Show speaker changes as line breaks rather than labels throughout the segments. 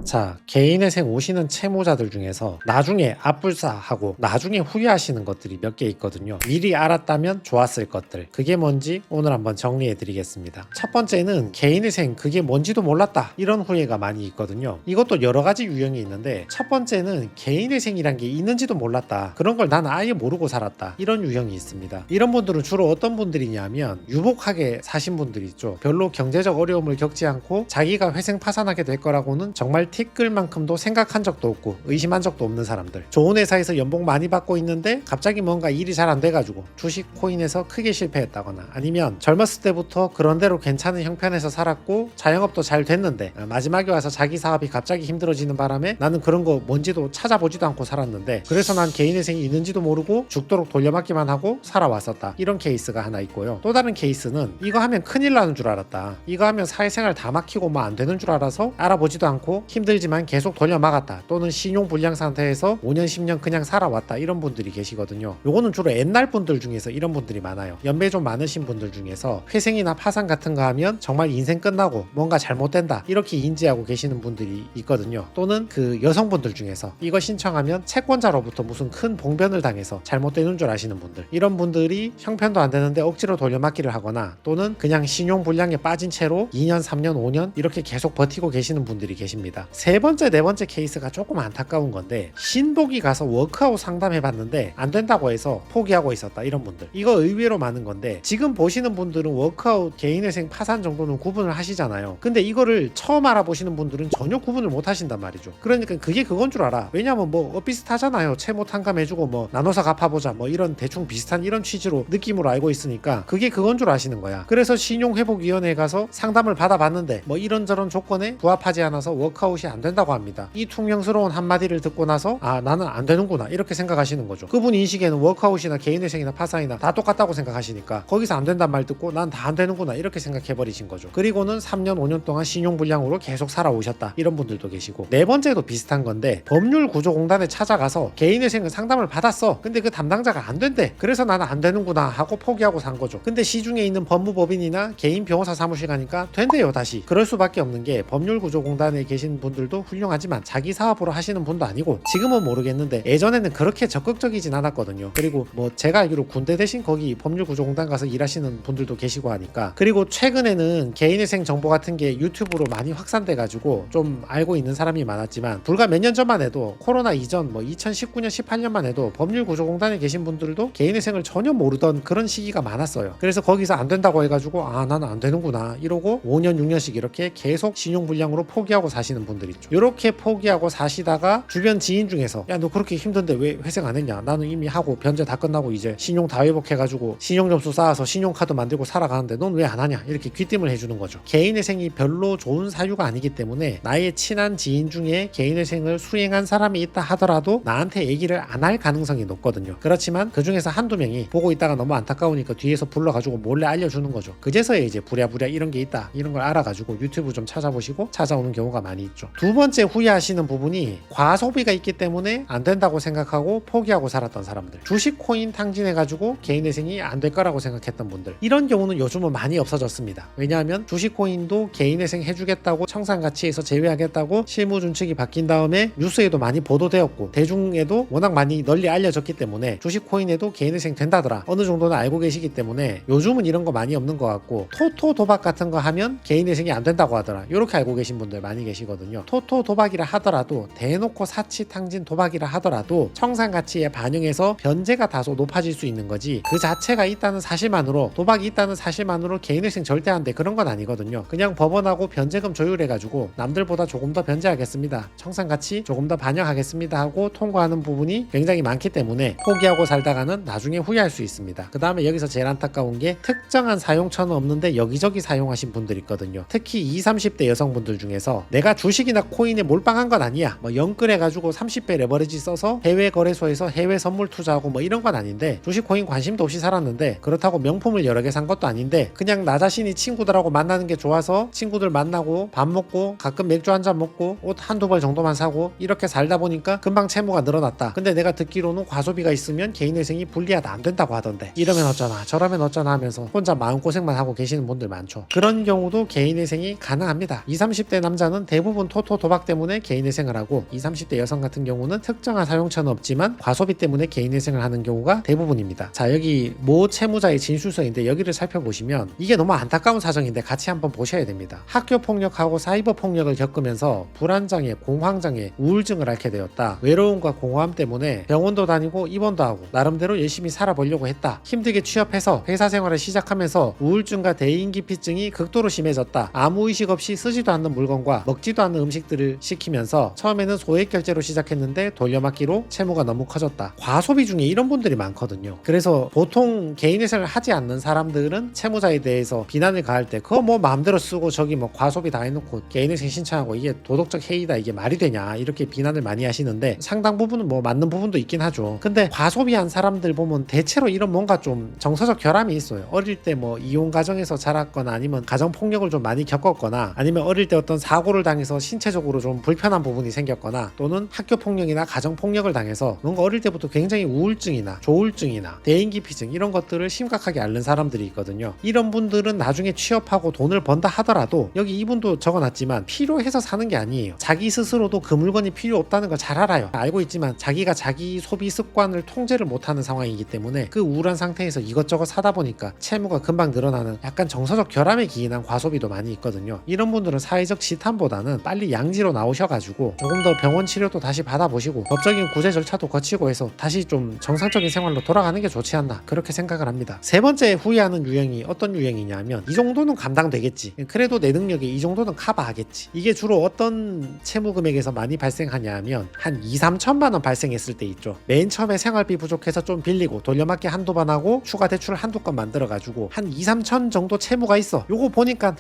자, 개인회생 오시는 채무자들 중에서 나중에 앞불사하고 나중에 후회하시는 것들이 몇 개 있거든요. 미리 알았다면 좋았을 것들. 그게 뭔지 오늘 한번 정리해 드리겠습니다. 첫 번째는 개인회생 그게 뭔지도 몰랐다. 이런 후회가 많이 있거든요. 이것도 여러 가지 유형이 있는데 첫 번째는 개인회생이란 게 있는지도 몰랐다. 그런 걸 나는 아예 모르고 살았다. 이런 유형이 있습니다. 이런 분들은 주로 어떤 분들이냐면 유복하게 사신 분들이 있죠. 별로 경제적 어려움을 겪지 않고 자기가 회생 파산하게 될 거라고는 정말 티끌만큼도 생각한 적도 없고 의심한 적도 없는 사람들. 좋은 회사에서 연봉 많이 받고 있는데 갑자기 뭔가 일이 잘 안 돼가지고 주식 코인에서 크게 실패했다거나 아니면 젊었을 때부터 그런대로 괜찮은 형편에서 살았고 자영업도 잘 됐는데 마지막에 와서 자기 사업이 갑자기 힘들어지는 바람에 나는 그런 거 뭔지도 찾아보지도 않고 살았는데 그래서 난 개인회생이 있는지도 모르고 죽도록 돌려막기만 하고 살아왔었다. 이런 케이스가 하나 있고요. 또 다른 케이스는 이거 하면 큰일 나는 줄 알았다. 이거 하면 사회생활 다 막히고 뭐 안 되는 줄 알아서 알아보지도 않고 힘들지만 계속 돌려막았다. 또는 신용불량 상태에서 5년 10년 그냥 살아왔다. 이런 분들이 계시거든요. 요거는 주로 옛날 분들 중에서 이런 분들이 많아요. 연배 좀 많으신 분들 중에서 회생이나 파산 같은 거 하면 정말 인생 끝나고 뭔가 잘못된다. 이렇게 인지하고 계시는 분들이 있거든요. 또는 그 여성분들 중에서 이거 신청하면 채권자로부터 무슨 큰 봉변을 당해서 잘못되는 줄 아시는 분들. 이런 분들이 형편도 안 되는데 억지로 돌려막기를 하거나 또는 그냥 신용불량에 빠진 채로 2년, 3년, 5년 이렇게 계속 버티고 계시는 분들이 계십니다. 세 번째, 네 번째 케이스가 조금 안타까운 건데 신복이 가서 워크아웃 상담해봤는데 안 된다고 해서 포기하고 있었다. 이런 분들. 이거 의외로 많은 건데 지금 보시는 분들은 워크아웃, 개인회생, 파산 정도는 구분을 하시잖아요. 근데 이거를 처음 알아보시는 분들은 전혀 구분을 못 하신단 말이죠. 그러니까 그게 그건 줄 알아. 왜냐면 뭐 비슷하잖아요. 채무 탕감해주고 뭐 나눠서 갚아보자 뭐 이런 대충 비슷한 이런 취지로 느낌으로 알고 있으니까 그게 그건 줄 아시는 거야. 그래서 신용회복위원회에 가서 상담을 받아봤는데 뭐 이런저런 조건에 부합하지 않아서 워크아웃이 안 된다고 합니다. 이 퉁명스러운 한마디를 듣고 나서 아 나는 안 되는구나 이렇게 생각하시는 거죠. 그분 인식에는 워크아웃이나 개인회생이나 파산이나 다 똑같다고 생각하시니까 거기서 안 된단 말 듣고 난 다 안 되는구나 이렇게 생각해버리신 거죠. 그리고는 3년 5년 동안 신용불량으로 계속 살아오셨다. 이런 분들도 계시고 네 번째도 비슷한 건데 법률구조공단에 찾아가서 개인회생은 상담을 받았어. 근데 그 담당자가 안 된대. 그래서 나는 안 되는구나 하고 포기하고 산 거죠. 근데 시중에 있는 법무법인이나 개인 변호사 사무실 가니까 된대요. 다시. 그럴 수밖에 없는 게 법률구조공단에 계신 분들도 훌륭하지만 자기 사업으로 하시는 분도 아니고 지금은 모르겠는데 예전에는 그렇게 적극적이진 않았거든요. 그리고 뭐 제가 알기로 군대 대신 거기 법률구조공단 가서 일하시는 분들도 계시고 하니까 그리고 최근에는 개인회생 정보 같은 게 유튜브로 많이 확산돼 가지고 좀 알고 있는 사람이 많았지만 불과 몇 년 전만 해도 코로나 이전 뭐 2019년 18년만 해도 법률구조공단에 계신 분들도 개인회생을 전혀 모르던 그런 시기가 많았어요. 그래서 거기서 안 된다고 해가지고 아 나는 안 되는구나 이러고 5년 6년씩 이렇게 계속 신용불량으로 포기하고 사시는 분들 있죠. 이렇게 포기하고 사시다가 주변 지인 중에서 야 너 그렇게 힘든데 왜 회생 안 했냐. 나는 이미 하고 변제 다 끝나고 이제 신용 다 회복해가지고 신용점수 쌓아서 신용카드 만들고 살아가는데 넌 왜 안 하냐 이렇게 귀띔을 해주는 거죠. 개인회생이 별로 좋은 사유가 아니기 때문에 나의 친한 지인 중에 개인회생을 수행한 사람이 있다 하더라도 나한테 얘기를 안 할 가능성이 높거든요. 그렇지만 그 중에서 한두 명이 보고 있다가 너무 안타까우니까 뒤에서 불러가지고 몰래 알려주는 거죠. 그제서야 이제 부랴부랴 이런 게 있다 이런 걸 알아가지고 유튜브 좀 찾아보시고 찾아오는 경우가 많이 있죠. 두 번째 후회하시는 부분이 과소비가 있기 때문에 안 된다고 생각하고 포기하고 살았던 사람들. 주식 코인 탕진해가지고 개인회생이 안 될 거라고 생각했던 분들. 이런 경우는 요즘은 많이 없어졌습니다. 왜냐하면 주식 코인도 개인회생 해주겠다고 청산가치에서 제외하겠다고 실무준칙이 바뀐 다음에 뉴스에도 많이 보도되었고 대중에도 워낙 많이 널리 알려졌기 때문에 주식 코인에도 개인회생 된다더라 어느 정도는 알고 계시기 때문에 요즘은 이런 거 많이 없는 것 같고 토토 도박 같은 거 하면 개인회생이 안 된다고 하더라 이렇게 알고 계신 분들 많이 계시거든요. 토토 도박이라 하더라도 대놓고 사치 탕진 도박이라 하더라도 청산가치에 반영해서 변제가 다소 높아질 수 있는 거지 그 자체가 있다는 사실만으로 도박이 있다는 사실만으로 개인회생 절대 안 돼 그런 건 아니거든요. 그냥 법원하고 변제금 조율해가지고 남들보다 조금 더 변제하겠습니다 청산가치 조금 더 반영하겠습니다 하고 통과하는 부분이 굉장히 많기 때문에 포기하고 살다가는 나중에 후회할 수 있습니다. 그 다음에 여기서 제일 안타까운 게 특정한 사용처는 없는데 여기저기 사용하신 분들 있거든요. 특히 20, 30대 여성분들 중에서 내가 주식이나 코인에 몰빵한 건 아니야 뭐 영끌해가지고 30배 레버리지 써서 해외 거래소에서 해외 선물 투자하고 뭐 이런 건 아닌데 주식 코인 관심도 없이 살았는데 그렇다고 명품을 여러 개 산 것도 아닌데 그냥 나 자신이 친구들하고 만나는 게 좋아서 친구들 만나고 밥 먹고 가끔 맥주 한잔 먹고 옷 한두 벌 정도만 사고 이렇게 살다 보니까 금방 채무가 늘어났다. 근데 내가 듣기로는 과소비가 있으면 개인회생이 불리하다 안 된다고 하던데 이러면 어쩌나 저러면 어쩌나 하면서 혼자 마음고생만 하고 계시는 분들 많죠. 그런 경우도 개인회생이 가능합니다. 20, 30대 남자는 대부분 토토 도박 때문에 개인회생을 하고 20, 30대 여성 같은 경우는 특정한 사용처는 없지만 과소비 때문에 개인회생을 하는 경우가 대부분입니다. 자, 여기 모 채무자의 진술서인데 여기를 살펴보시면 이게 너무 안타까운 사정인데 같이 한번 보셔야 됩니다. 학교 폭력하고 사이버 폭력을 겪으면서 불안장애, 공황장애, 우울증을 앓게 되었다. 외로움과 공허함 때문에 병원도 다니고 입원도 하고 나름대로 열심히 살아보려고 했다. 힘들게 취업해서 회사 생활을 시작하면서 우울증과 대인기피증이 극도로 심해졌다. 아무 의식 없이 쓰지도 않는 물건과 먹지도 않는 음식들을 시키면서 처음에는 소액 결제로 시작했는데 돌려막기로 채무가 너무 커졌다. 과소비 중에 이런 분들이 많거든요. 그래서 보통 개인회생을 하지 않는 사람들은 채무자에 대해서 비난을 가할 때 그거 뭐 마음대로 쓰고 저기 뭐 과소비 다 해놓고 개인회생 신청하고 이게 도덕적 해이다, 이게 말이 되냐, 이렇게 비난을 많이 하시는데 상당 부분은 뭐 맞는 부분도 있긴 하죠. 근데 과소비한 사람들 보면 대체로 이런 뭔가 좀 정서적 결함이 있어요. 어릴 때 뭐 이혼 가정에서 자랐거나 아니면 가정 폭력을 좀 많이 겪었거나 아니면 어릴 때 어떤 사고를 당해서 신체적으로 좀 불편한 부분이 생겼거나 또는 학교 폭력이나 가정 폭력을 당해서 뭔가 어릴 때부터 굉장히 우울증이나 조울증이나 대인기피증 이런 것들을 심각하게 앓는 사람들이 있거든요. 이런 분들은 나중에 취업하고 돈을 번다 하더라도 여기 이분도 적어놨지만 필요해서 사는 게 아니에요. 자기 스스로도 그 물건이 필요 없다는 걸 잘 알아요. 알고 있지만 자기가 자기 소비 습관을 통제를 못하는 상황이기 때문에 그 우울한 상태에서 이것저것 사다 보니까 채무가 금방 늘어나는 약간 정서적 결함에 기인한 과소비도 많이 있거든요. 이런 분들은 사회적 지탄보다는 빨리 양지로 나오셔가지고 조금 더 병원 치료도 다시 받아보시고 법적인 구제 절차도 거치고 해서 다시 좀 정상적인 생활로 돌아가는 게 좋지 않나, 그렇게 생각을 합니다. 세 번째 후회하는 유형이 어떤 유형이냐면 이 정도는 감당되겠지, 그래도 내 능력에 이 정도는 커버하겠지. 이게 주로 어떤 채무 금액에서 많이 발생하냐 하면 한 2, 3천만 원 발생했을 때 있죠. 맨 처음에 생활비 부족해서 좀 빌리고 돌려막기 한두 번 하고 추가 대출 한두 건 만들어가지고 한 2, 3천 정도 채무가 있어. 요거 보니까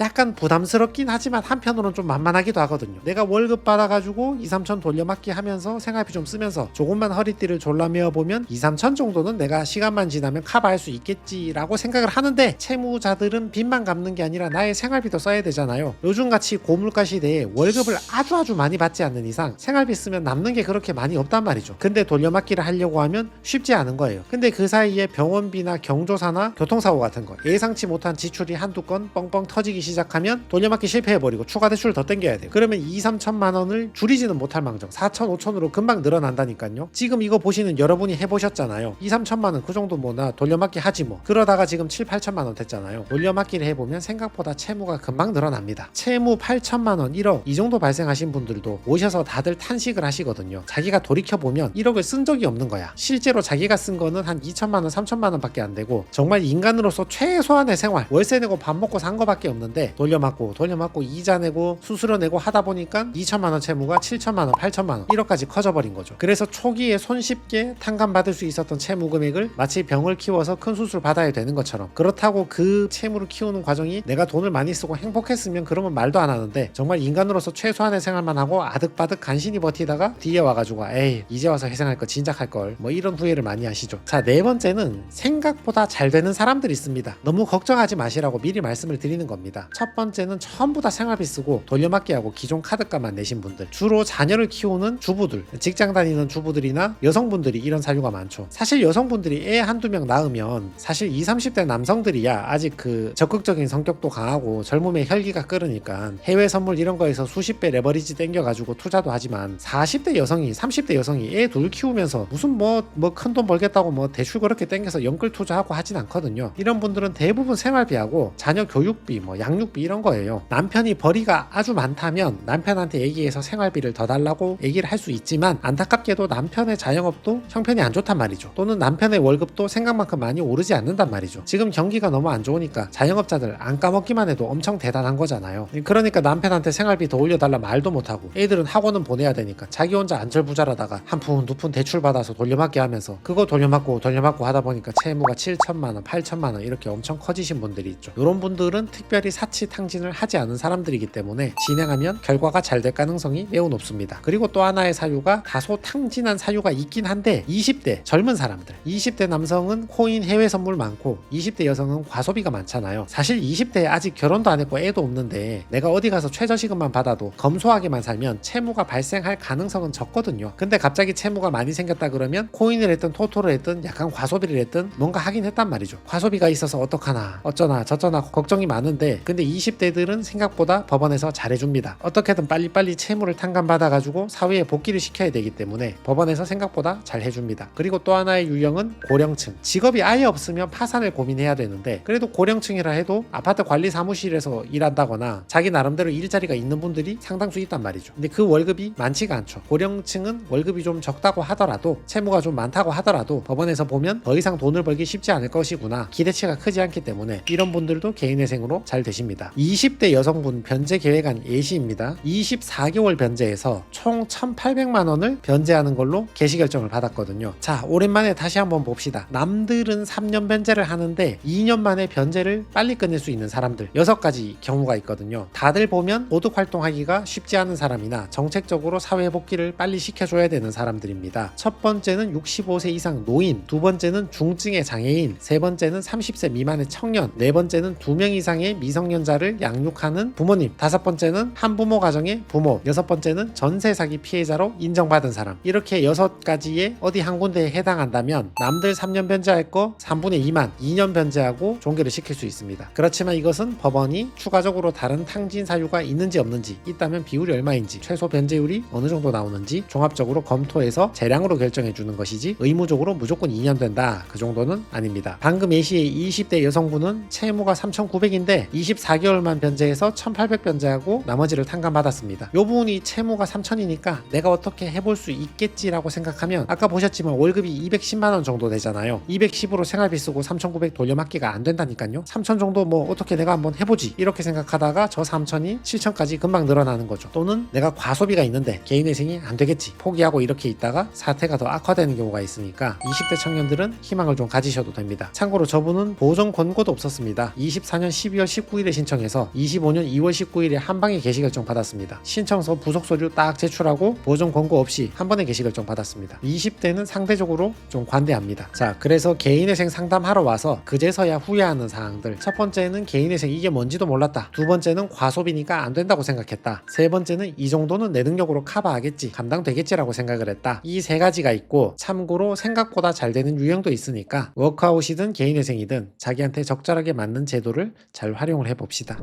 약간 부담스럽긴 하지만 한편으로는 좀 만만하기도 하거든요. 내가 월급 받아가지고 2, 3천 돌려막기 하면서 생활비 좀 쓰면서 조금만 허리띠를 졸라매어 보면 2, 3천 정도는 내가 시간만 지나면 커버할 수 있겠지라고 생각을 하는데, 채무자들은 빚만 갚는 게 아니라 나의 생활비도 써야 되잖아요. 요즘같이 고물가 시대에 월급을 아주 많이 받지 않는 이상 생활비 쓰면 남는 게 그렇게 많이 없단 말이죠. 근데 돌려막기를 하려고 하면 쉽지 않은 거예요. 근데 그 사이에 병원비나 경조사나 교통사고 같은 거 예상치 못한 지출이 한두 건 뻥뻥 터지기 시작하면 돌려막기 실패해버리고 추가 대출을 더 땡겨야 돼요. 그러면 2, 3천만 원을 줄이지는 못할 망정 4천, 5천으로 금방 늘어난다니까요. 지금 이거 보시는 여러분이 해보셨잖아요. 2, 3천만 원 그 정도 뭐나 돌려막기 하지 뭐. 그러다가 지금 7, 8천만 원 됐잖아요. 돌려막기를 해보면 생각보다 채무가 금방 늘어납니다. 채무 8천만 원, 1억 이 정도 발생하신 분들도 오셔서 다들 탄식을 하시거든요. 자기가 돌이켜보면 1억을 쓴 적이 없는 거야. 실제로 자기가 쓴 거는 한 2천만 원, 3천만 원 밖에 안 되고 정말 인간으로서 최소한의 생활, 월세 내고 밥 먹고 산 거밖에 없는데 돌려막고 이자 내고 수수료 내고 하다 보니까 2천만 원 채무가 7천만 원, 8천만 원, 1억까지 커져버린 거죠. 그래서 초기에 손쉽게 탕감받을 수 있었던 채무 금액을 마치 병을 키워서 큰 수술 받아야 되는 것처럼, 그렇다고 그 채무를 키우는 과정이 내가 돈을 많이 쓰고 행복했으면 그러면 말도 안 하는데 정말 인간으로서 최소한의 생활만 하고 아득바득 간신히 버티다가 뒤에 와가지고 에이 이제 와서 회생할 거 진작 할걸, 뭐 이런 후회를 많이 하시죠. 자, 네 번째는 생각보다 잘 되는 사람들이 있습니다. 너무 걱정하지 마시라고 미리 말씀을 드리는 겁니다. 첫 번째는 전부 다 생활비 쓰고 돌려막기하고 기존 카드값만 내신 분들, 주로 자녀를 키우는 주부들, 직장 다니는 주부들이나 여성분들이 이런 사유가 많죠. 사실 여성분들이 애 한두 명 낳으면 사실 20, 30대 남성들이야 아직 그 적극적인 성격도 강하고 젊음의 혈기가 끓으니까 해외 선물 이런 거에서 수십 배 레버리지 땡겨가지고 투자도 하지만 40대 여성이 30대 여성이 애 둘 키우면서 무슨 뭐 큰 돈 벌겠다고 뭐 대출 그렇게 땡겨서 연끌 투자하고 하진 않거든요. 이런 분들은 대부분 생활비하고 자녀 교육비, 뭐 양육비 이런 거예요. 남편이 벌이가 아주 많다면 남편한테 얘기해서 생활비를 더 달라고 얘기를 할 수 있지만 안타깝게도 남편의 자영업도 형편이 안 좋단 말이죠. 또는 남편의 월급도 생각만큼 많이 오르지 않는단 말이죠. 지금 경기가 너무 안 좋으니까 자영업자들 안 까먹기만 해도 엄청 대단한 거잖아요. 그러니까 남편한테 생활비 더 올려달라 말도 못하고 애들은 학원은 보내야 되니까 자기 혼자 안절부절하다가 한 푼, 두 푼 대출 받아서 돌려막기 하면서 그거 돌려막고 하다 보니까 채무가 7천만 원, 8천만 원 이렇게 엄청 커지신 분들이 있죠. 이런 분들은 특별히 사치탕진을 하지 않은 사람들이기 때문에 진행하면 결과가 잘 될 가능성이 매우 높습니다. 그리고 또 하나의 사유가 다소 탕진한 사유가 있긴 한데 20대 젊은 사람들, 20대 남성은 코인 해외 선물 많고 20대 여성은 과소비가 많잖아요. 사실 20대에 아직 결혼도 안 했고 애도 없는데 내가 어디 가서 최저시급만 받아도 검소하게만 살면 채무가 발생할 가능성은 적거든요. 근데 갑자기 채무가 많이 생겼다 그러면 코인을 했든 토토를 했든 약간 과소비를 했든 뭔가 하긴 했단 말이죠. 과소비가 있어서 어떡하나 어쩌나 저쩌나 걱정이 많은데 근데 20대들은 생각보다 법원에서 잘해줍니다. 됩니다. 어떻게든 빨리빨리 채무를 탕감받아가지고 사회에 복귀를 시켜야 되기 때문에 법원에서 생각보다 잘 해줍니다. 그리고 또 하나의 유형은 고령층. 직업이 아예 없으면 파산을 고민해야 되는데 그래도 고령층이라 해도 아파트 관리 사무실에서 일한다거나 자기 나름대로 일자리가 있는 분들이 상당수 있단 말이죠. 근데 그 월급이 많지가 않죠. 고령층은 월급이 좀 적다고 하더라도 채무가 좀 많다고 하더라도 법원에서 보면 더 이상 돈을 벌기 쉽지 않을 것이구나, 기대치가 크지 않기 때문에 이런 분들도 개인회생으로 잘 되십니다. 20대 여성분 변제 계획안 예시입니다. 24개월 변제해서 총 1,800만 원을 변제하는 걸로 개시 결정을 받았거든요. 자, 오랜만에 다시 한번 봅시다. 남들은 3년 변제를 하는데 2년 만에 변제를 빨리 끝낼 수 있는 사람들 6가지 경우가 있거든요. 다들 보면 보득 활동하기가 쉽지 않은 사람이나 정책적으로 사회 복귀를 빨리 시켜줘야 되는 사람들입니다. 첫 번째는 65세 이상 노인, 두 번째는 중증의 장애인, 세 번째는 30세 미만의 청년, 네 번째는 2명 이상의 미성년자를 양육하는 부모님, 다섯 번째는 한부모 가정의 부모, 여섯 번째는 전세 사기 피해자로 인정받은 사람. 이렇게 6가지의 어디 한 군데에 해당한다면 남들 3년 변제할 거 3분의 2만 2년 변제하고 종결을 시킬 수 있습니다. 그렇지만 이것은 법원이 추가적으로 다른 탕진 사유가 있는지 없는지, 있다면 비율이 얼마인지, 최소 변제율이 어느 정도 나오는지 종합적으로 검토해서 재량으로 결정해 주는 것이지 의무적으로 무조건 2년 된다, 그 정도는 아닙니다. 방금 예시의 20대 여성분은 채무가 3,900인데 24개월만 변제해서 1,800 변제하고 나머지를 탕감받았습니다. 요 부분이 채무가 3,000이니까 내가 어떻게 해볼 수 있겠지라고 생각하면 아까 보셨지만 월급이 210만 원 정도 되잖아요. 210으로 생활비 쓰고 3,900 돌려막기가 안 된다니까요. 3,000 정도 뭐 어떻게 내가 한번 해보지 이렇게 생각하다가 저 3,000이 7,000까지 금방 늘어나는 거죠. 또는 내가 과소비가 있는데 개인회생이 안 되겠지 포기하고 이렇게 있다가 사태가 더 악화되는 경우가 있으니까 20대 청년들은 희망을 좀 가지셔도 됩니다. 참고로 저분은 보정 권고도 없었습니다. 24년 12월 19일에 신청해서 25년 2월 19일에 한 방에 개시 결정 받았습니다. 신청서 부속 서류 딱 제출하고 보정 권고 없이 한 번에 개시 결정 받았습니다. 20대는 상대적으로 좀 관대합니다. 자, 그래서 개인회생 상담하러 와서 그제서야 후회하는 사항들. 첫 번째는 개인회생 이게 뭔지도 몰랐다. 두 번째는 과소비니까 안 된다고 생각했다. 세 번째는 이 정도는 내 능력으로 커버하겠지, 감당되겠지라고 생각을 했다. 이 세 가지가 있고 참고로 생각보다 잘 되는 유형도 있으니까 워크아웃이든 개인회생이든 자기한테 적절하게 맞는 제도를 잘 활용을 해봅시다.